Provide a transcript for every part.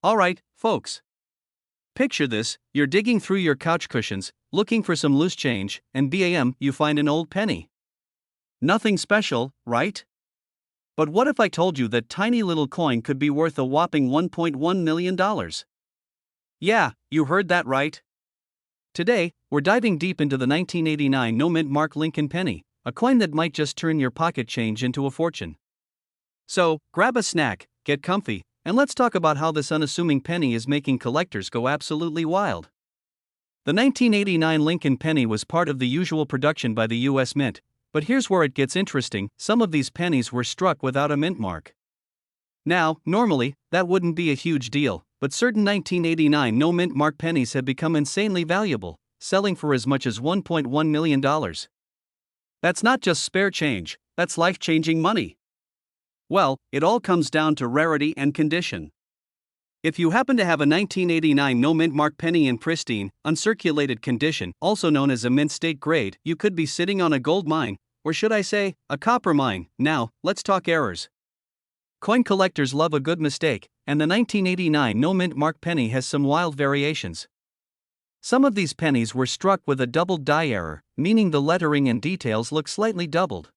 Alright, folks. Picture this: you're digging through your couch cushions, looking for some loose change, and bam, you find an old penny. Nothing special, right? But what if I told you that tiny little coin could be worth a whopping $1.1 million? Yeah, you heard that right. Today, we're diving deep into the 1989 no-mint mark Lincoln penny, a coin that might just turn your pocket change into a fortune. So, grab a snack, get comfy, and let's talk about how this unassuming penny is making collectors go absolutely wild. The 1989 Lincoln penny was part of the usual production by the US Mint, but here's where it gets interesting: some of these pennies were struck without a mint mark. Now, normally, that wouldn't be a huge deal, but certain 1989 no-mint mark pennies have become insanely valuable, selling for as much as $1.1 million. That's not just spare change, that's life-changing money. Well, it all comes down to rarity and condition. If you happen to have a 1989 no-mint mark penny in pristine, uncirculated condition, also known as a mint state grade, you could be sitting on a gold mine, or should I say, a copper mine. Now, let's talk errors. Coin collectors love a good mistake, and the 1989 no-mint mark penny has some wild variations. Some of these pennies were struck with a doubled die error, meaning the lettering and details look slightly doubled.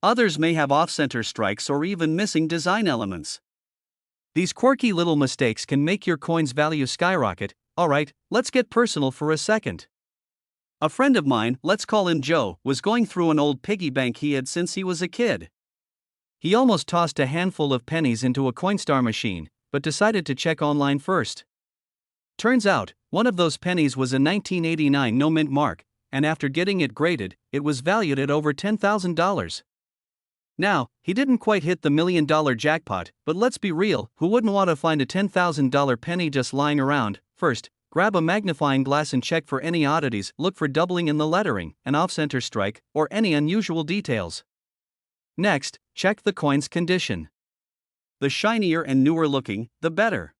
Others may have off-center strikes or even missing design elements. These quirky little mistakes can make your coin's value skyrocket. Alright, let's get personal for a second. A friend of mine, let's call him Joe, was going through an old piggy bank he had since he was a kid. He almost tossed a handful of pennies into a Coinstar machine, but decided to check online first. Turns out, one of those pennies was a 1989 no-mint mark, and after getting it graded, it was valued at over $10,000. Now, he didn't quite hit the $1 million jackpot, but let's be real, who wouldn't want to find a $10,000 penny just lying around? First, grab a magnifying glass and check for any oddities. Look for doubling in the lettering, an off-center strike, or any unusual details. Next, check the coin's condition. The shinier and newer looking, the better.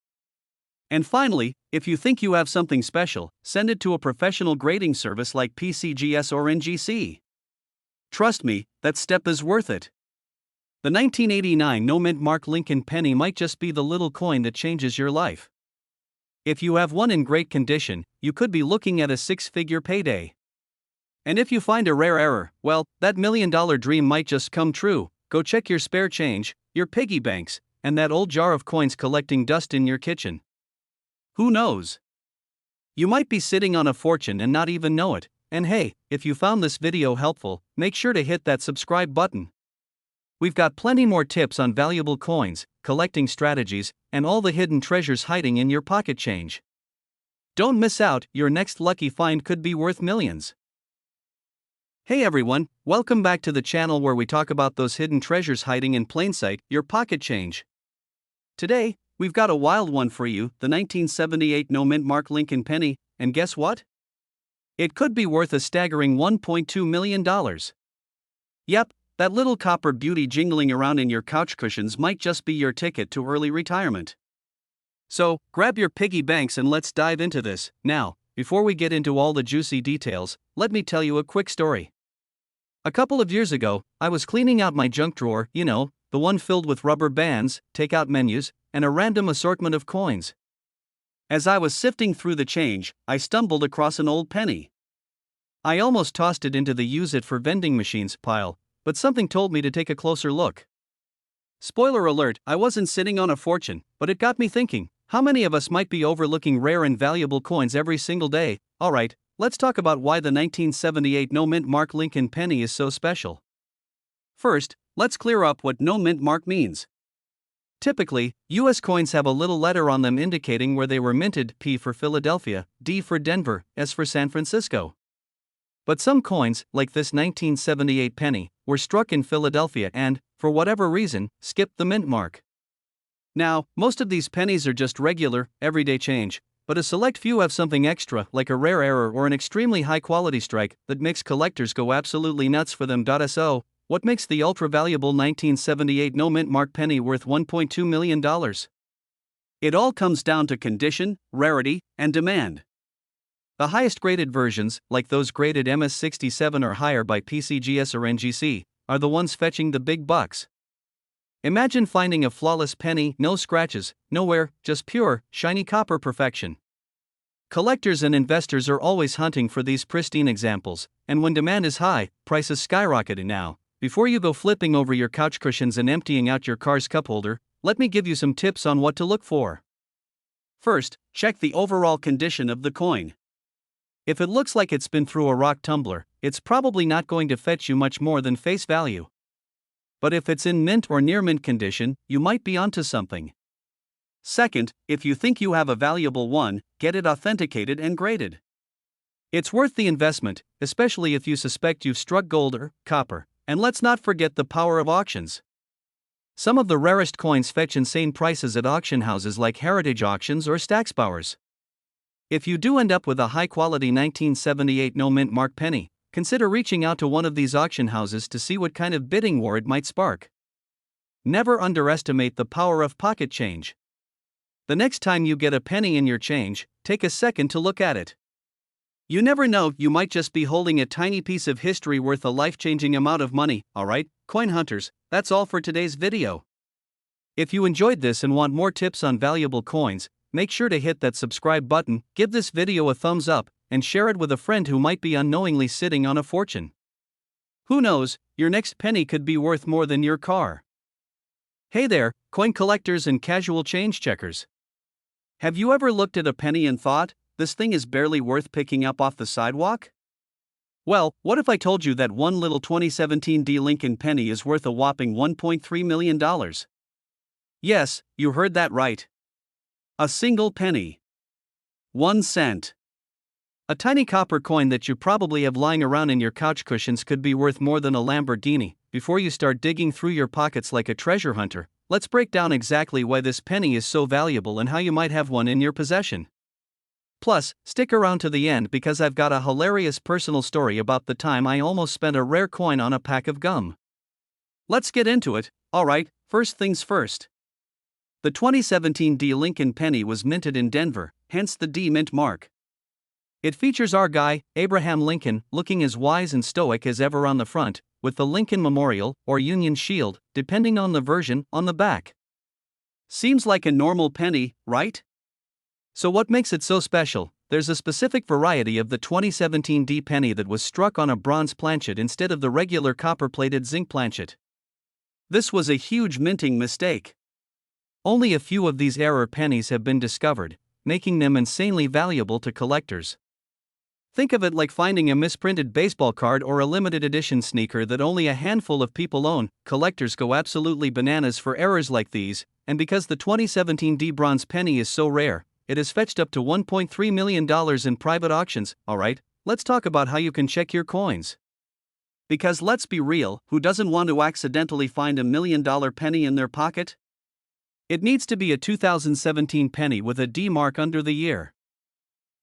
And finally, if you think you have something special, send it to a professional grading service like PCGS or NGC. Trust me, that step is worth it. The 1989 no-mint mark Lincoln penny might just be the little coin that changes your life. If you have one in great condition, you could be looking at a six-figure payday. And if you find a rare error, well, that $1 million dream might just come true. Go check your spare change, your piggy banks, and that old jar of coins collecting dust in your kitchen. Who knows? You might be sitting on a fortune and not even know it. And hey, if you found this video helpful, make sure to hit that subscribe button. We've got plenty more tips on valuable coins, collecting strategies, and all the hidden treasures hiding in your pocket change. Don't miss out, your next lucky find could be worth millions. Hey everyone, welcome back to the channel where we talk about those hidden treasures hiding in plain sight, your pocket change. Today, we've got a wild one for you, the 1978 no-mint mark Lincoln penny, and guess what? It could be worth a staggering $1.2 million. Yep, that little copper beauty jingling around in your couch cushions might just be your ticket to early retirement. So, grab your piggy banks and let's dive into this. Now, before we get into all the juicy details, let me tell you a quick story. A couple of years ago, I was cleaning out my junk drawer, you know, the one filled with rubber bands, takeout menus, and a random assortment of coins. As I was sifting through the change, I stumbled across an old penny. I almost tossed it into the use it for vending machines pile, but something told me to take a closer look. Spoiler alert, I wasn't sitting on a fortune, but it got me thinking, how many of us might be overlooking rare and valuable coins every single day? Alright, let's talk about why the 1978 no-mint mark Lincoln penny is so special. First, let's clear up what no-mint mark means. Typically, US coins have a little letter on them indicating where they were minted: P for Philadelphia, D for Denver, S for San Francisco. But some coins, like this 1978 penny, were struck in Philadelphia and, for whatever reason, skipped the mint mark. Now, most of these pennies are just regular, everyday change, but a select few have something extra, like a rare error or an extremely high-quality strike, that makes collectors go absolutely nuts for them. So, what makes the ultra-valuable 1978 no-mint mark penny worth $1.2 million? It all comes down to condition, rarity, and demand. The highest graded versions, like those graded MS-67 or higher by PCGS or NGC, are the ones fetching the big bucks. Imagine finding a flawless penny, no scratches, no wear, just pure, shiny copper perfection. Collectors and investors are always hunting for these pristine examples, and when demand is high, prices skyrocketing now. Before you go flipping over your couch cushions and emptying out your car's cup holder, let me give you some tips on what to look for. First, check the overall condition of the coin. If it looks like it's been through a rock tumbler, it's probably not going to fetch you much more than face value. But if it's in mint or near mint condition, you might be onto something. Second, if you think you have a valuable one, get it authenticated and graded. It's worth the investment, especially if you suspect you've struck gold or copper, and let's not forget the power of auctions. Some of the rarest coins fetch insane prices at auction houses like Heritage Auctions or Stacksbowers. If you do end up with a high-quality 1978 no-mint mark penny, consider reaching out to one of these auction houses to see what kind of bidding war it might spark. Never underestimate the power of pocket change. The next time you get a penny in your change, take a second to look at it. You never know, you might just be holding a tiny piece of history worth a life-changing amount of money. Alright, coin hunters, that's all for today's video. If you enjoyed this and want more tips on valuable coins, make sure to hit that subscribe button, give this video a thumbs up, and share it with a friend who might be unknowingly sitting on a fortune. Who knows, your next penny could be worth more than your car. Hey there, coin collectors and casual change checkers. Have you ever looked at a penny and thought, this thing is barely worth picking up off the sidewalk? Well, what if I told you that one little 2017 D Lincoln penny is worth a whopping $1.3 million? Yes, you heard that right. A single penny. 1 cent. A tiny copper coin that you probably have lying around in your couch cushions could be worth more than a Lamborghini. Before you start digging through your pockets like a treasure hunter, let's break down exactly why this penny is so valuable and how you might have one in your possession. Plus, stick around to the end because I've got a hilarious personal story about the time I almost spent a rare coin on a pack of gum. Let's get into it. Alright, first things first. The 2017 D Lincoln penny was minted in Denver, hence the D mint mark. It features our guy, Abraham Lincoln, looking as wise and stoic as ever on the front, with the Lincoln Memorial, or Union Shield, depending on the version, on the back. Seems like a normal penny, right? So what makes it so special? There's a specific variety of the 2017 D penny that was struck on a bronze planchet instead of the regular copper-plated zinc planchet. This was a huge minting mistake. Only a few of these error pennies have been discovered, making them insanely valuable to collectors. Think of it like finding a misprinted baseball card or a limited edition sneaker that only a handful of people own. Collectors go absolutely bananas for errors like these, and because the 2017 D bronze penny is so rare, it has fetched up to $1.3 million in private auctions. Alright, let's talk about how you can check your coins. Because let's be real, who doesn't want to accidentally find $1 million penny in their pocket? It needs to be a 2017 penny with a D mark under the year.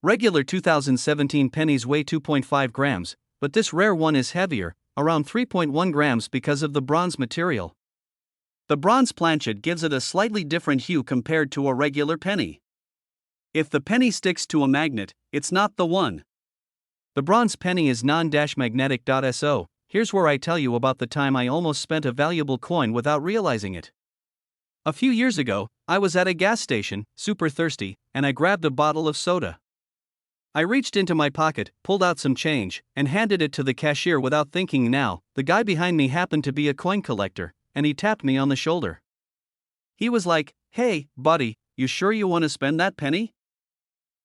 Regular 2017 pennies weigh 2.5 grams, but this rare one is heavier, around 3.1 grams because of the bronze material. The bronze planchet gives it a slightly different hue compared to a regular penny. If the penny sticks to a magnet, it's not the one. The bronze penny is non-magnetic. So, here's where I tell you about the time I almost spent a valuable coin without realizing it. A few years ago, I was at a gas station, super thirsty, and I grabbed a bottle of soda. I reached into my pocket, pulled out some change, and handed it to the cashier without thinking. Now, the guy behind me happened to be a coin collector, and he tapped me on the shoulder. He was like, "Hey, buddy, you sure you want to spend that penny?"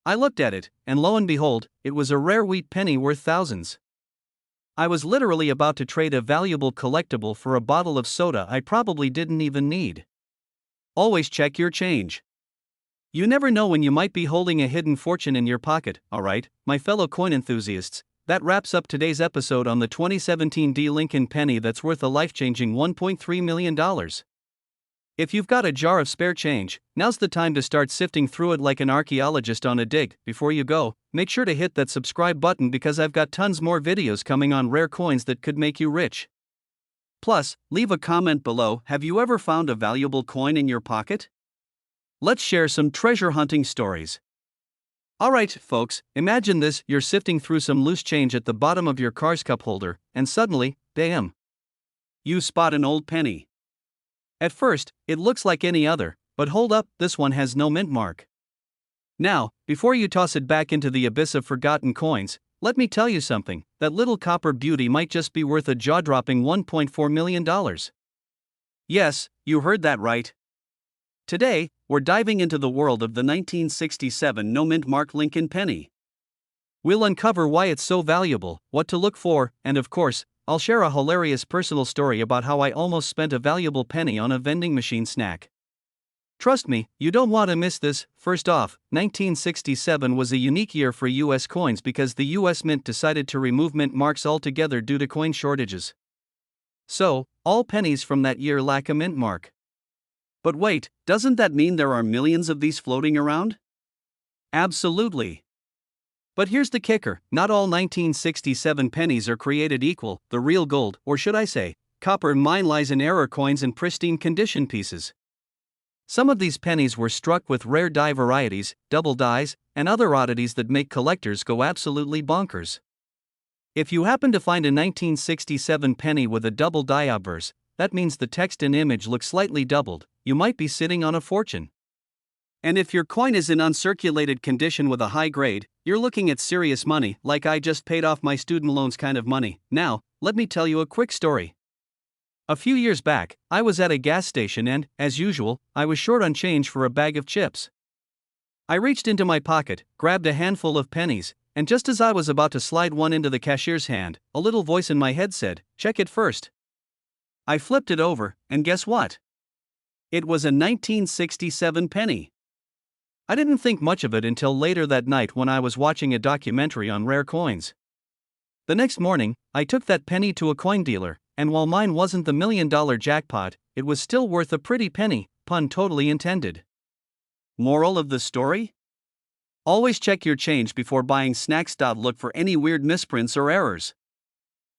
I looked at it, and lo and behold, it was a rare wheat penny worth thousands. I was literally about to trade a valuable collectible for a bottle of soda I probably didn't even need. Always check your change. You never know when you might be holding a hidden fortune in your pocket. Alright, my fellow coin enthusiasts, that wraps up today's episode on the 2017 D Lincoln penny that's worth a life-changing $1.3 million. If you've got a jar of spare change, now's the time to start sifting through it like an archaeologist on a dig. Before you go, make sure to hit that subscribe button because I've got tons more videos coming on rare coins that could make you rich. Plus, leave a comment below. Have you ever found a valuable coin in your pocket? Let's share some treasure hunting stories. Alright, folks, imagine this: you're sifting through some loose change at the bottom of your car's cup holder, and suddenly, bam! You spot an old penny. At first, it looks like any other, but hold up, this one has no mint mark. Now, before you toss it back into the abyss of forgotten coins, let me tell you something, that little copper beauty might just be worth a jaw-dropping $1.4 million. Yes, you heard that right. Today, we're diving into the world of the 1967 no-mint mark Lincoln penny. We'll uncover why it's so valuable, what to look for, and of course, I'll share a hilarious personal story about how I almost spent a valuable penny on a vending machine snack. Trust me, you don't want to miss this. First off, 1967 was a unique year for US coins because the US Mint decided to remove mint marks altogether due to coin shortages. So, all pennies from that year lack a mint mark. But wait, doesn't that mean there are millions of these floating around? Absolutely. But here's the kicker, not all 1967 pennies are created equal. The real gold, or should I say, copper mine lies in error coins and pristine condition pieces. Some of these pennies were struck with rare die varieties, double dies, and other oddities that make collectors go absolutely bonkers. If you happen to find a 1967 penny with a double die obverse, that means the text and image look slightly doubled. You might be sitting on a fortune. And if your coin is in uncirculated condition with a high grade, you're looking at serious money, like I just paid off my student loans kind of money. Now, let me tell you a quick story. A few years back, I was at a gas station and, as usual, I was short on change for a bag of chips. I reached into my pocket, grabbed a handful of pennies, and just as I was about to slide one into the cashier's hand, a little voice in my head said, "Check it first." I flipped it over, and guess what? It was a 1967 penny. I didn't think much of it until later that night when I was watching a documentary on rare coins. The next morning, I took that penny to a coin dealer, and while mine wasn't the $1 million jackpot, it was still worth a pretty penny, pun totally intended. Moral of the story? Always check your change before buying snacks. Look for any weird misprints or errors.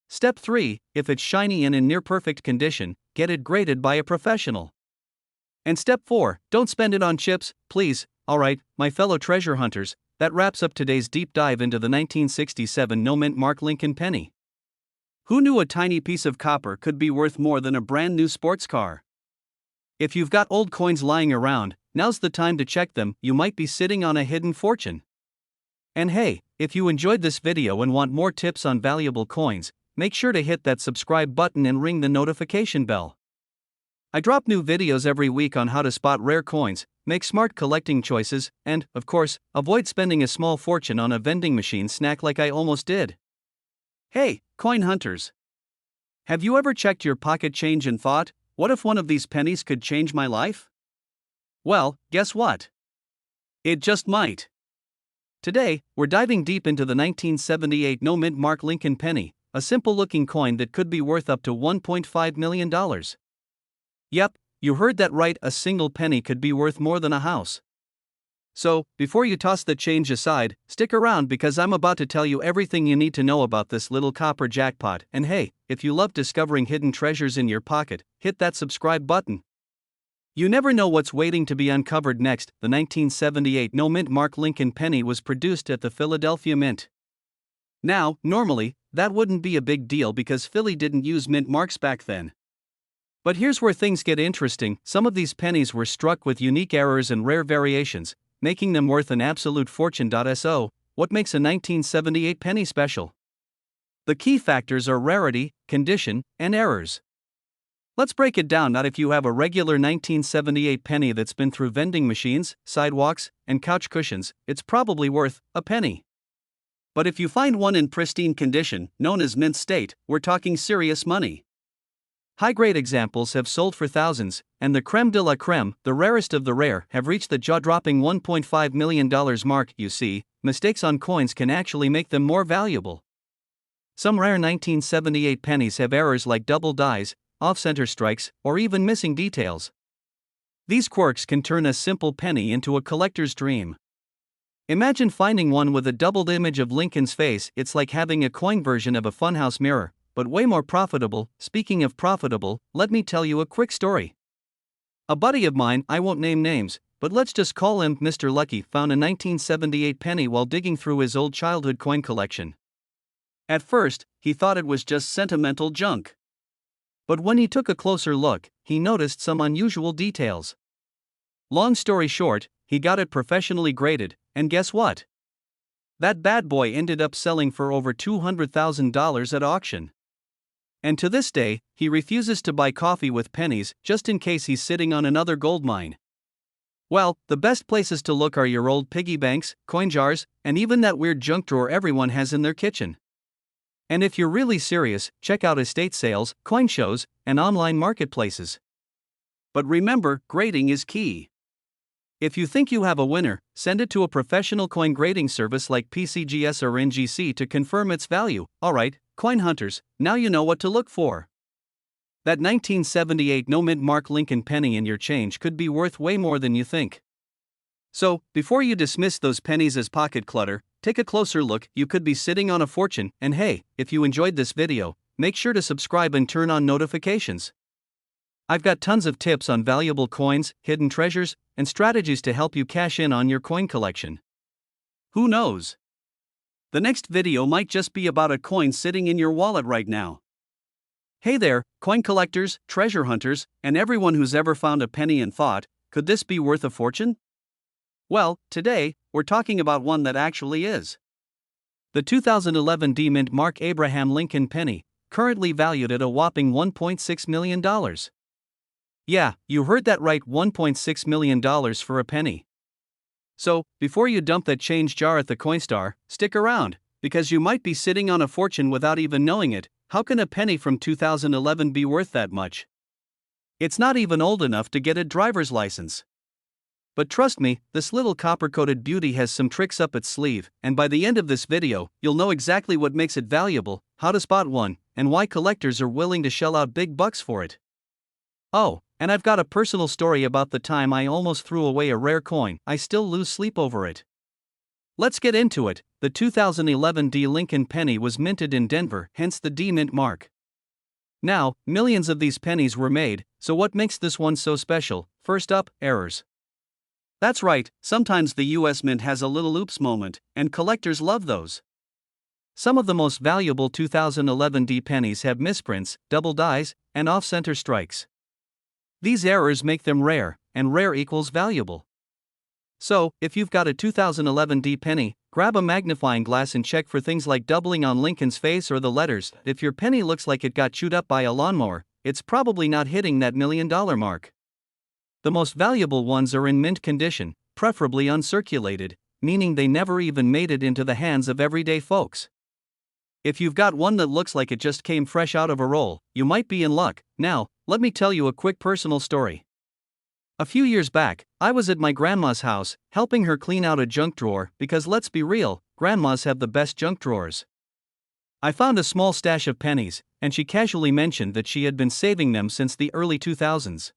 Step 3, if it's shiny and in near perfect condition, get it graded by a professional. And step 4, don't spend it on chips, please. Alright, my fellow treasure hunters, that wraps up today's deep dive into the 1967 no-mint mark Lincoln penny. Who knew a tiny piece of copper could be worth more than a brand new sports car? If you've got old coins lying around, now's the time to check them. You might be sitting on a hidden fortune. And hey, if you enjoyed this video and want more tips on valuable coins, make sure to hit that subscribe button and ring the notification bell. I drop new videos every week on how to spot rare coins, make smart collecting choices, and, of course, avoid spending a small fortune on a vending machine snack like I almost did. Hey, coin hunters! Have you ever checked your pocket change and thought, what if one of these pennies could change my life? Well, guess what? It just might. Today, we're diving deep into the 1978 no-mint mark Lincoln penny, a simple-looking coin that could be worth up to $1.5 million. Yep, you heard that right, a single penny could be worth more than a house. So, before you toss the change aside, stick around because I'm about to tell you everything you need to know about this little copper jackpot. And hey, if you love discovering hidden treasures in your pocket, hit that subscribe button. You never know what's waiting to be uncovered next. The 1978 no-mint mark Lincoln penny was produced at the Philadelphia Mint. Now, normally, that wouldn't be a big deal because Philly didn't use mint marks back then. But here's where things get interesting. Some of these pennies were struck with unique errors and rare variations, making them worth an absolute fortune. So, what makes a 1978 penny special? The key factors are rarity, condition, and errors. Let's break it down. Not if you have a regular 1978 penny that's been through vending machines, sidewalks, and couch cushions, it's probably worth a penny. But if you find one in pristine condition, known as mint state, we're talking serious money. High-grade examples have sold for thousands, and the creme de la creme, the rarest of the rare, have reached the jaw-dropping $1.5 million mark. You see, mistakes on coins can actually make them more valuable. Some rare 1978 pennies have errors like double dies, off-center strikes, or even missing details. These quirks can turn a simple penny into a collector's dream. Imagine finding one with a doubled image of Lincoln's face. It's like having a coin version of a funhouse mirror, but way more profitable. Speaking of profitable, let me tell you a quick story. A buddy of mine, I won't name names, but let's just call him Mr. Lucky, found a 1978 penny while digging through his old childhood coin collection. At first, he thought it was just sentimental junk. But when he took a closer look, he noticed some unusual details. Long story short, he got it professionally graded, and guess what? That bad boy ended up selling for over $200,000 at auction. And to this day, he refuses to buy coffee with pennies just in case he's sitting on another gold mine. Well, the best places to look are your old piggy banks, coin jars, and even that weird junk drawer everyone has in their kitchen. And if you're really serious, check out estate sales, coin shows, and online marketplaces. But remember, grading is key. If you think you have a winner, send it to a professional coin grading service like PCGS or NGC to confirm its value. Alright, coin hunters, now you know what to look for. That 1978 no-mint mark Lincoln penny in your change could be worth way more than you think. So, before you dismiss those pennies as pocket clutter, take a closer look. You could be sitting on a fortune. And hey, if you enjoyed this video, make sure to subscribe and turn on notifications. I've got tons of tips on valuable coins, hidden treasures, and strategies to help you cash in on your coin collection. Who knows? The next video might just be about a coin sitting in your wallet right now. Hey there, coin collectors, treasure hunters, and everyone who's ever found a penny and thought, could this be worth a fortune? Well, today, we're talking about one that actually is. The 2011 D-Mint Mark Abraham Lincoln penny, currently valued at a whopping $1.6 million. Yeah, you heard that right, $1.6 million for a penny. So, before you dump that change jar at the Coinstar, stick around, because you might be sitting on a fortune without even knowing it. How can a penny from 2011 be worth that much? It's not even old enough to get a driver's license. But trust me, this little copper-coated beauty has some tricks up its sleeve, and by the end of this video, you'll know exactly what makes it valuable, how to spot one, and why collectors are willing to shell out big bucks for it. Oh, and I've got a personal story about the time I almost threw away a rare coin. I still lose sleep over it. Let's get into it. The 2011 D Lincoln penny was minted in Denver, hence the D-Mint mark. Now, millions of these pennies were made, so what makes this one so special? First up, errors. That's right, sometimes the US Mint has a little oops moment, and collectors love those. Some of the most valuable 2011 D pennies have misprints, double dies, and off-center strikes. These errors make them rare, and rare equals valuable. So, if you've got a 2011 D penny, grab a magnifying glass and check for things like doubling on Lincoln's face or the letters. If your penny looks like it got chewed up by a lawnmower, it's probably not hitting that $1 million mark. The most valuable ones are in mint condition, preferably uncirculated, meaning they never even made it into the hands of everyday folks. If you've got one that looks like it just came fresh out of a roll, you might be in luck. Now, let me tell you a quick personal story. A few years back, I was at my grandma's house, helping her clean out a junk drawer, because let's be real, grandmas have the best junk drawers. I found a small stash of pennies, and she casually mentioned that she had been saving them since the early 2000s.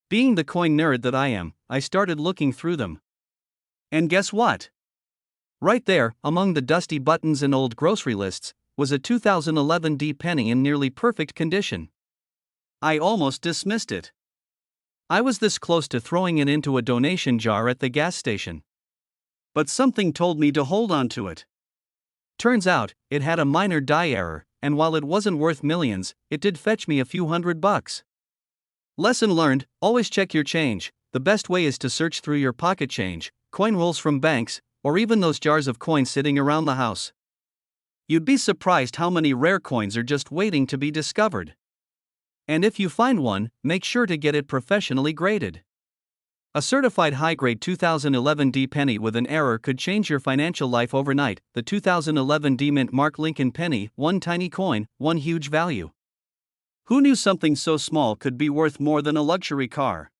Being the coin nerd that I am, I started looking through them. And guess what? Right there, among the dusty buttons and old grocery lists, was a 2011 D penny in nearly perfect condition. I almost dismissed it. I was this close to throwing it into a donation jar at the gas station. But something told me to hold on to it. Turns out, it had a minor die error, and while it wasn't worth millions, it did fetch me a few $100. Lesson learned, always check your change. The best way is to search through your pocket change, coin rolls from banks, or even those jars of coins sitting around the house. You'd be surprised how many rare coins are just waiting to be discovered. And if you find one, make sure to get it professionally graded. A certified high-grade 2011 D penny with an error could change your financial life overnight. The 2011 D-Mint Mark Lincoln penny, one tiny coin, one huge value. Who knew something so small could be worth more than a luxury car?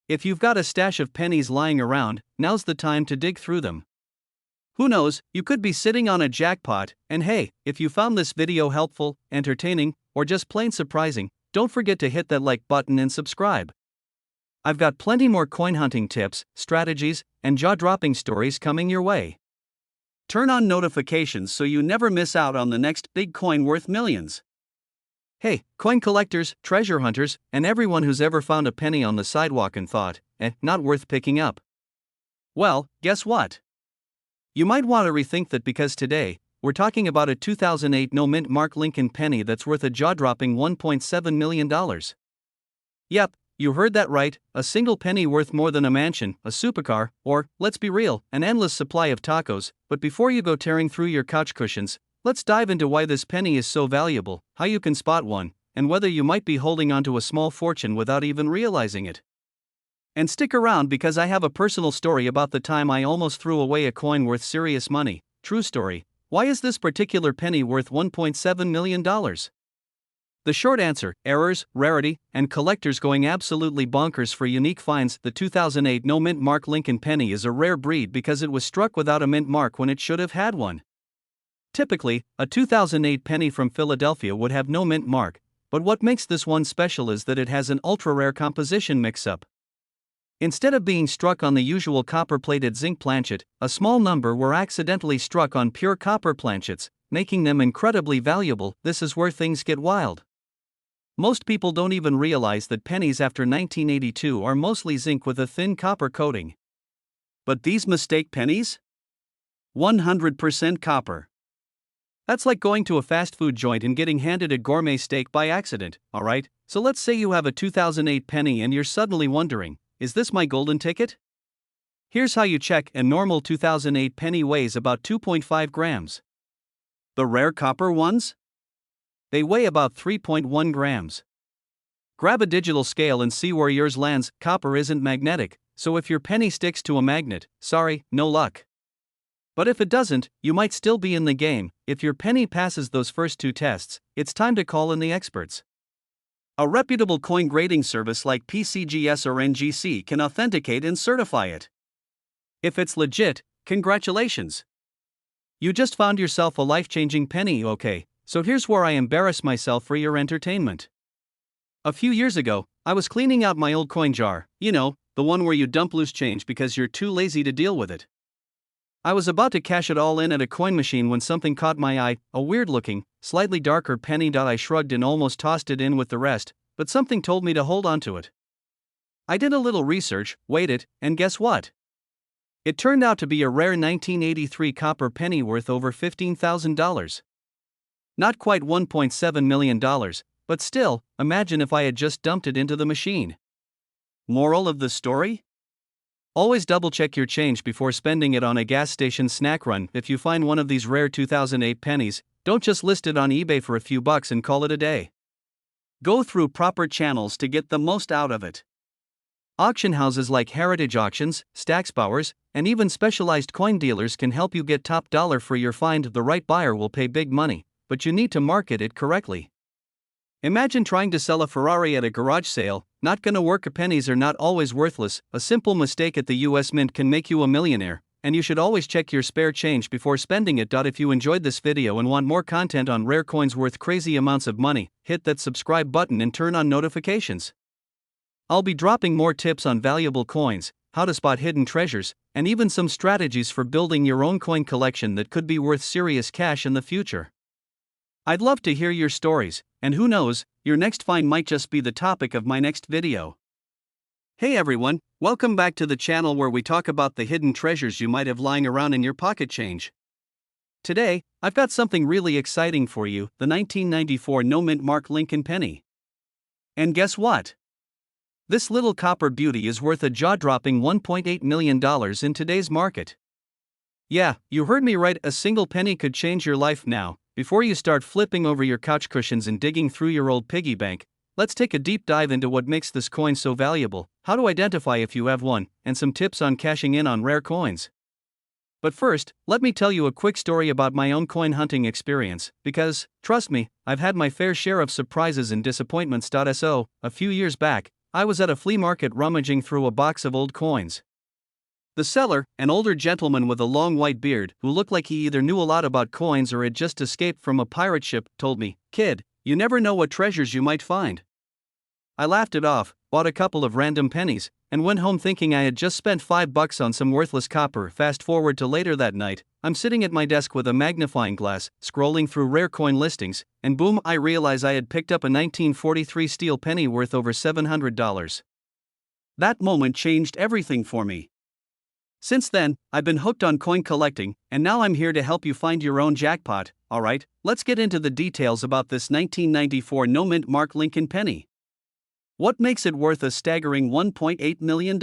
If you've got a stash of pennies lying around, now's the time to dig through them. Who knows, you could be sitting on a jackpot. And hey, if you found this video helpful, entertaining, or just plain surprising, don't forget to hit that like button and subscribe. I've got plenty more coin hunting tips, strategies, and jaw-dropping stories coming your way. Turn on notifications so you never miss out on the next big coin worth millions. Hey, coin collectors, treasure hunters, and everyone who's ever found a penny on the sidewalk and thought, not worth picking up. Well, guess what? You might want to rethink that, because today, we're talking about a 2008 no-mint Mark Lincoln penny that's worth a jaw-dropping $1.7 million. Yep, you heard that right, a single penny worth more than a mansion, a supercar, or, let's be real, an endless supply of tacos. But before you go tearing through your couch cushions, let's dive into why this penny is so valuable, how you can spot one, and whether you might be holding onto a small fortune without even realizing it. And stick around because I have a personal story about the time I almost threw away a coin worth serious money. True story. Why is this particular penny worth $1.7 million? The short answer: errors, rarity, and collectors going absolutely bonkers for unique finds. The 2008 no-mint Mark Lincoln penny is a rare breed because it was struck without a mint mark when it should have had one. Typically, a 2008 penny from Philadelphia would have no mint mark, but what makes this one special is that it has an ultra-rare composition mix-up. Instead of being struck on the usual copper-plated zinc planchet, a small number were accidentally struck on pure copper planchets, making them incredibly valuable. This is where things get wild. Most people don't even realize that pennies after 1982 are mostly zinc with a thin copper coating. But these mistake pennies? 100% copper. That's like going to a fast food joint and getting handed a gourmet steak by accident, alright? So let's say you have a 2008 penny and you're suddenly wondering, is this my golden ticket? Here's how you check. A normal 2008 penny weighs about 2.5 grams. The rare copper ones? They weigh about 3.1 grams. Grab a digital scale and see where yours lands. Copper isn't magnetic, so if your penny sticks to a magnet, sorry, no luck. But if it doesn't, you might still be in the game. If your penny passes those first two tests, it's time to call in the experts. A reputable coin grading service like PCGS or NGC can authenticate and certify it. If it's legit, congratulations. You just found yourself a life-changing penny. Okay, so here's where I embarrass myself for your entertainment. A few years ago, I was cleaning out my old coin jar, you know, the one where you dump loose change because you're too lazy to deal with it. I was about to cash it all in at a coin machine when something caught my eye, a weird-looking, slightly darker penny. I shrugged and almost tossed it in with the rest, but something told me to hold on to it. I did a little research, waited, and guess what? It turned out to be a rare 1983 copper penny worth over $15,000. Not quite $1.7 million, but still, imagine if I had just dumped it into the machine. Moral of the story? Always double-check your change before spending it on a gas station snack run. If you find one of these rare 2008 pennies, don't just list it on eBay for a few bucks and call it a day. Go through proper channels to get the most out of it. Auction houses like Heritage Auctions, Stacksbowers, and even specialized coin dealers can help you get top dollar for your find. The right buyer will pay big money, but you need to market it correctly. Imagine trying to sell a Ferrari at a garage sale. Not gonna work. Pennies are not always worthless. A simple mistake at the US Mint can make you a millionaire, and you should always check your spare change before spending it. If you enjoyed this video and want more content on rare coins worth crazy amounts of money, hit that subscribe button and turn on notifications. I'll be dropping more tips on valuable coins, how to spot hidden treasures, and even some strategies for building your own coin collection that could be worth serious cash in the future. I'd love to hear your stories, and who knows, your next find might just be the topic of my next video. Hey everyone, welcome back to the channel where we talk about the hidden treasures you might have lying around in your pocket change. Today, I've got something really exciting for you, the 1994 no-mint Mark Lincoln penny. And guess what? This little copper beauty is worth a jaw-dropping $1.8 million in today's market. Yeah, you heard me right, a single penny could change your life. Now, before you start flipping over your couch cushions and digging through your old piggy bank, let's take a deep dive into what makes this coin so valuable, how to identify if you have one, and some tips on cashing in on rare coins. But first, let me tell you a quick story about my own coin hunting experience, because, trust me, I've had my fair share of surprises and disappointments. So, a few years back, I was at a flea market rummaging through a box of old coins. The seller, an older gentleman with a long white beard who looked like he either knew a lot about coins or had just escaped from a pirate ship, told me, "Kid, you never know what treasures you might find." I laughed it off, bought a couple of random pennies, and went home thinking I had just spent $5 on some worthless copper. Fast forward to later that night, I'm sitting at my desk with a magnifying glass, scrolling through rare coin listings, and boom, I realize I had picked up a 1943 steel penny worth over $700. That moment changed everything for me. Since then, I've been hooked on coin collecting, and now I'm here to help you find your own jackpot. Alright, let's get into the details about this 1994 no mint mark Lincoln penny. What makes it worth a staggering $1.8 million?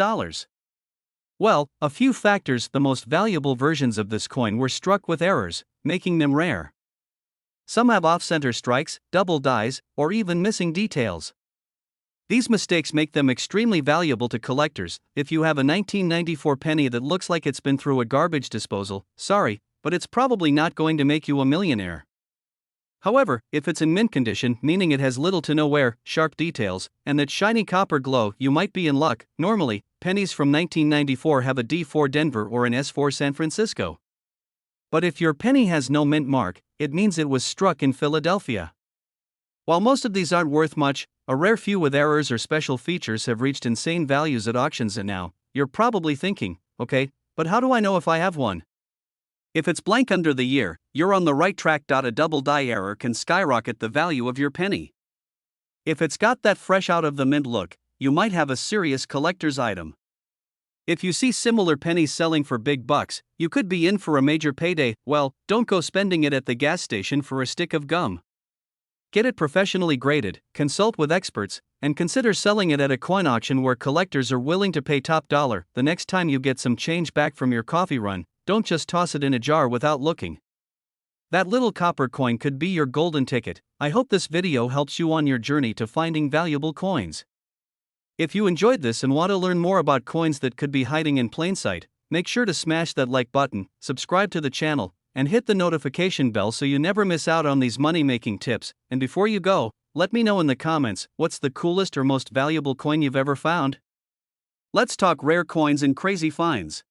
Well, a few factors. The most valuable versions of this coin were struck with errors, making them rare. Some have off-center strikes, double dies, or even missing details. These mistakes make them extremely valuable to collectors. If you have a 1994 penny that looks like it's been through a garbage disposal, sorry, but it's probably not going to make you a millionaire. However, if it's in mint condition, meaning it has little to no wear, sharp details, and that shiny copper glow, you might be in luck. Normally, pennies from 1994 have a D4 Denver or an S4 San Francisco. But if your penny has no mint mark, it means it was struck in Philadelphia. While most of these aren't worth much, a rare few with errors or special features have reached insane values at auctions. And now, you're probably thinking, okay, but how do I know if I have one? If it's blank under the year, you're on the right track. A double die error can skyrocket the value of your penny. If it's got that fresh out of the mint look, you might have a serious collector's item. If you see similar pennies selling for big bucks, you could be in for a major payday. Well, don't go spending it at the gas station for a stick of gum. Get it professionally graded, consult with experts, and consider selling it at a coin auction where collectors are willing to pay top dollar. The next time you get some change back from your coffee run, don't just toss it in a jar without looking. That little copper coin could be your golden ticket. I hope this video helps you on your journey to finding valuable coins. If you enjoyed this and want to learn more about coins that could be hiding in plain sight, make sure to smash that like button, subscribe to the channel, and hit the notification bell so you never miss out on these money-making tips. And before you go, let me know in the comments, what's the coolest or most valuable coin you've ever found? Let's talk rare coins and crazy finds.